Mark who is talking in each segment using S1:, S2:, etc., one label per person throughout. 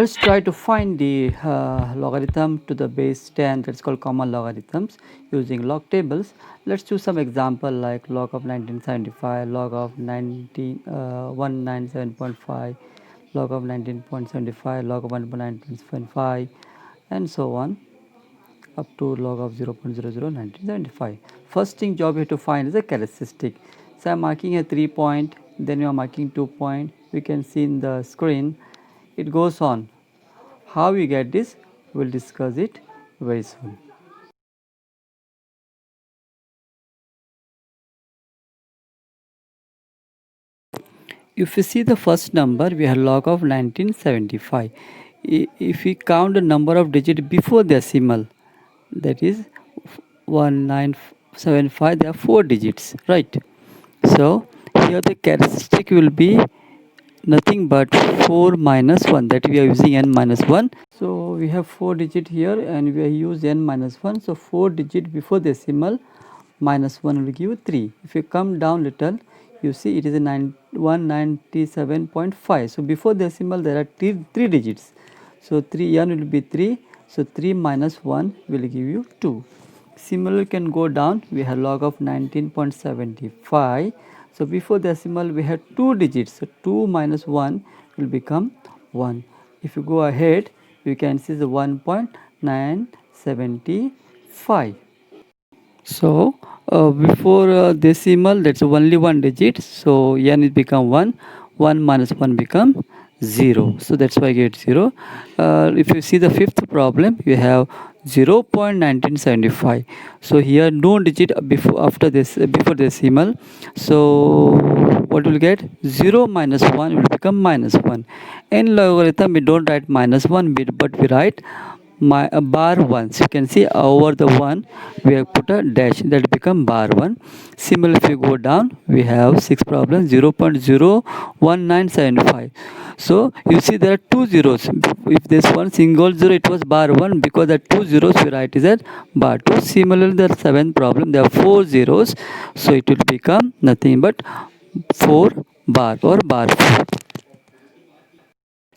S1: Let's try to find the logarithm to the base 10, that's called common logarithms, using log tables. Let's choose some example like log of 1975, log of 197.5, log of 19.75, log of 1.9.5, and so on up to log of 0.001975. First thing job you have to find is a characteristic. So I'm marking a 3 point, then you are marking 2 point. We can see in the screen it goes on. How you get this, we'll discuss it very soon. If you see the first number, we have log of 1975. If we count the number of digits before decimal, that is 1975, there are 4 digits, right? So here the characteristic will be nothing but 4 minus 1, that we are using n minus 1. So we have 4 digit here and we use n minus 1. So 4 digit before decimal minus 1 will give 3. If you come down little, you see it is a 197.5. So before decimal there are 3 digits. So 3 n will be 3. So 3 minus 1 will give you 2. Similarly, can go down. We have log of 19.75. So before decimal we had 2 digits. So 2 minus 1 will become 1. If you go ahead, you can see the 1.975. So before decimal, that's only 1 digit. So n is become 1. 1 minus 1 become 0. So that's why I get 0. If you see the fifth problem, you have 0.1975. So here no digit before after this before decimal. So what will get? 0 minus 1 will become minus 1. In logarithm we don't write minus 1 bit, but we write bar 1. So you can see over the 1 we have put a dash, that become bar 1. Similarly, if you go down, we have 6 problem 0.01975. So you see there are 2 zeros. If this one single zero, it was bar 1, because the 2 zeros we write is at bar 2. Similarly, the 7th problem, there are 4 zeros, so it will become nothing but 4 bar or bar 4.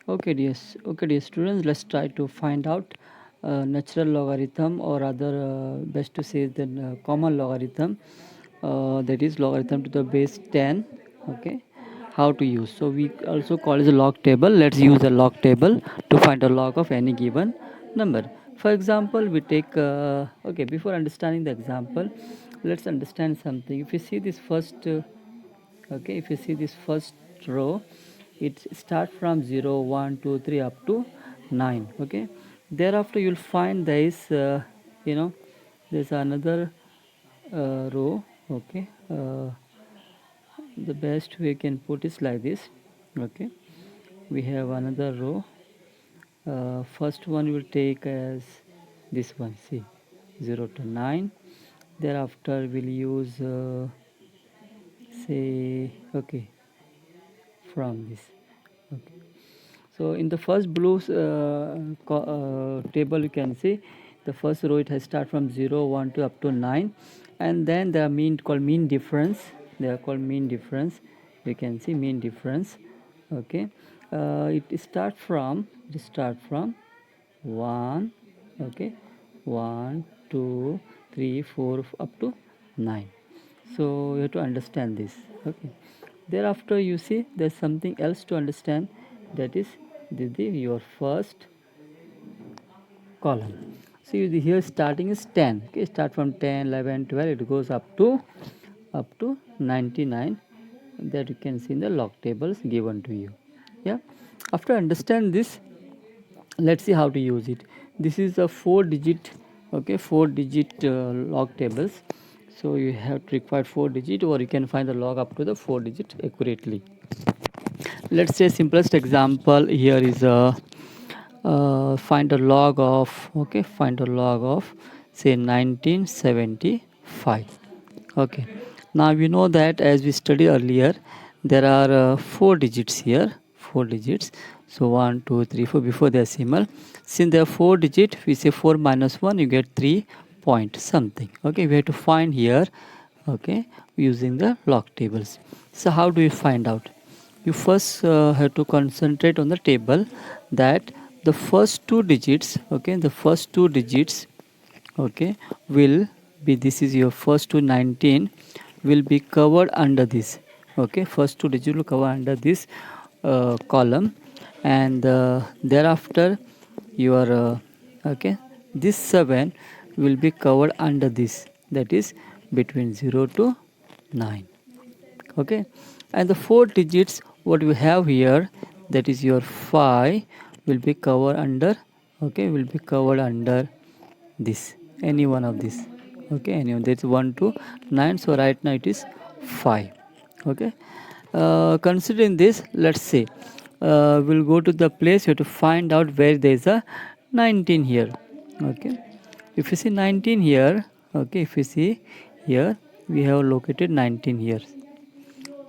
S1: Okay, dear students, let's try to find out natural logarithm, or other best to say the common logarithm, that is logarithm to the base 10. Okay, how to use? So we also call it a log table. Let's use a log table to find a log of any given number. For example, we take okay, before understanding the example, let's understand something. If you see this first okay, if you see this first row, it start from 0 1 2 3 up to 9. Okay, thereafter you'll find there is there's another row. Okay, the best we can put is like this. Okay, we have another row. First one will take as this one, see, 0 to 9. Thereafter we'll use say, okay, from this. Okay, so in the first blue table, you can see the first row, it has start from 0 1 to up to 9, and then the mean called mean difference. They are called mean difference. You can see mean difference. Okay, it start from 1. Okay, 1 2 3 4 up to 9. So you have to understand this. Okay, thereafter you see there's something else to understand, that is your first column. See here starting is 10. Okay, start from 10 11 12, it goes up to 99, that you can see in the log tables given to you. Yeah, after understand this, let's see how to use it. This is a 4 digit, okay, 4 digit log tables. So you have to require 4 digit, or you can find the log up to the 4 digit accurately. Let's say simplest example here is a find a log of, okay, find a log of say 1975. Okay, now we know that as we studied earlier, there are 4 digits here, 4 digits. So 1 2 3 4 before decimal. Since there are 4 digit, we say 4 minus 1, you get 3 point something. Okay, we have to find here, okay, using the log tables. So how do you find out? You first have to concentrate on the table, that the first two digits, okay, the first two digits, okay, will be, this is your first to 19, will be covered under this, okay, first two digits will cover under this column, and thereafter your okay, this 7 will be covered under this, that is between 0 to 9, okay, and the four digits what we have here, that is your 5, will be covered under, okay, will be covered under this, any one of this, okay, any one, that's 1 to 9, so right now it is 5, okay. Considering this, let's say we'll go to the place, you have to find out where there is a 19 here, okay. If you see 19 here, okay, if you see here, we have located 19 here.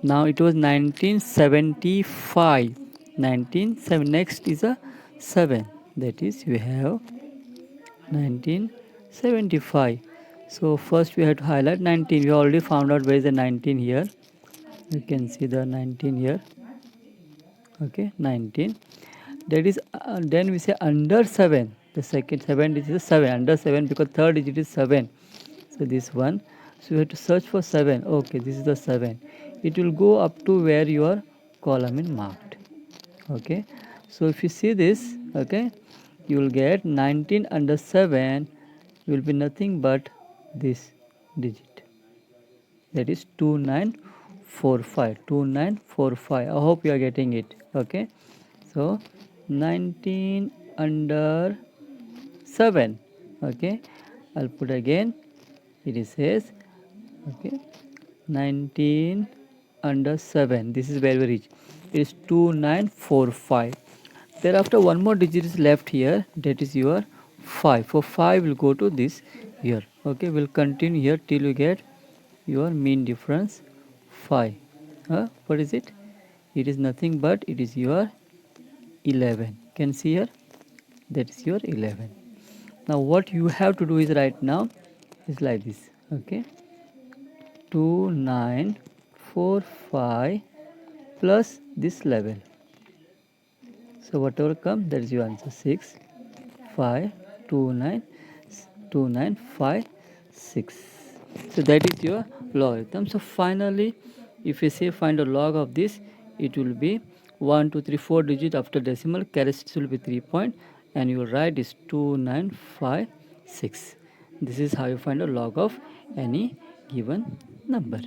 S1: Now it was 1975, 197, next is a 7, that is we have 1975. So first we have to highlight 19, we already found out where is the 19 here, you can see the 19 here, okay, 19, that is then we say under 7, the second 7 digit is 7, under 7, because third digit is 7, so this one, so you have to search for 7, okay, this is the 7, it will go up to where your column is marked, okay. So if you see this, okay, you will get 19 under 7 will be nothing but this digit, that is 2945, 2945. I hope you are getting it, okay. So 19 under 7, okay, I'll put again, it says, okay, 19 under 7, this is where we reach, it is 2945. Thereafter one more digit is left here, that is your 5, for 5 will go to this here, okay, we'll continue here till you get your mean difference 5. What is it? It is nothing but it is your 11, can see here, that is your 11. Now what you have to do is right now is like this, okay, 2945 plus this level, so whatever comes, that is your answer, 6 5 2 9 2 9 5 6. So that is your logarithm. So finally, if you say find a log of this, it will be 1 2 3 4 digit after decimal, characteristics will be 3 point, and your right is 2956. This is how you find a log of any given number.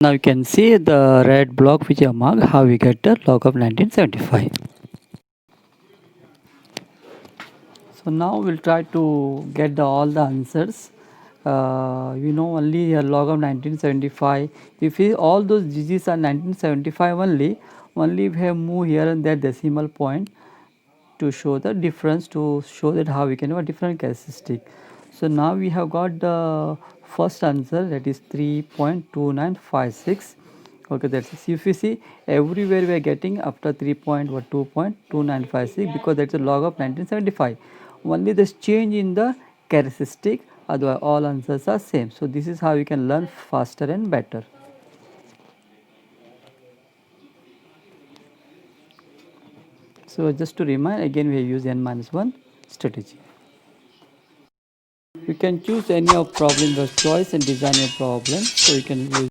S1: Now you can see the red block which I marked, how we get the log of 1975. So now we'll try to get all the answers. You know, only a log of 1975. If all those digits are 1975 only we have moved here and there decimal point to show the difference, to show that how we can have a different characteristic. So now we have got the first answer, that is 3.2956. Okay, that's it. If you see everywhere we are getting after 3.2.2956, because that's a log of 1975. Only this change in the characteristic, otherwise all answers are same. So this is how you can learn faster and better. So just to remind again, we have used n-1 strategy. You can choose any of problem your choice and design your problem, so you can use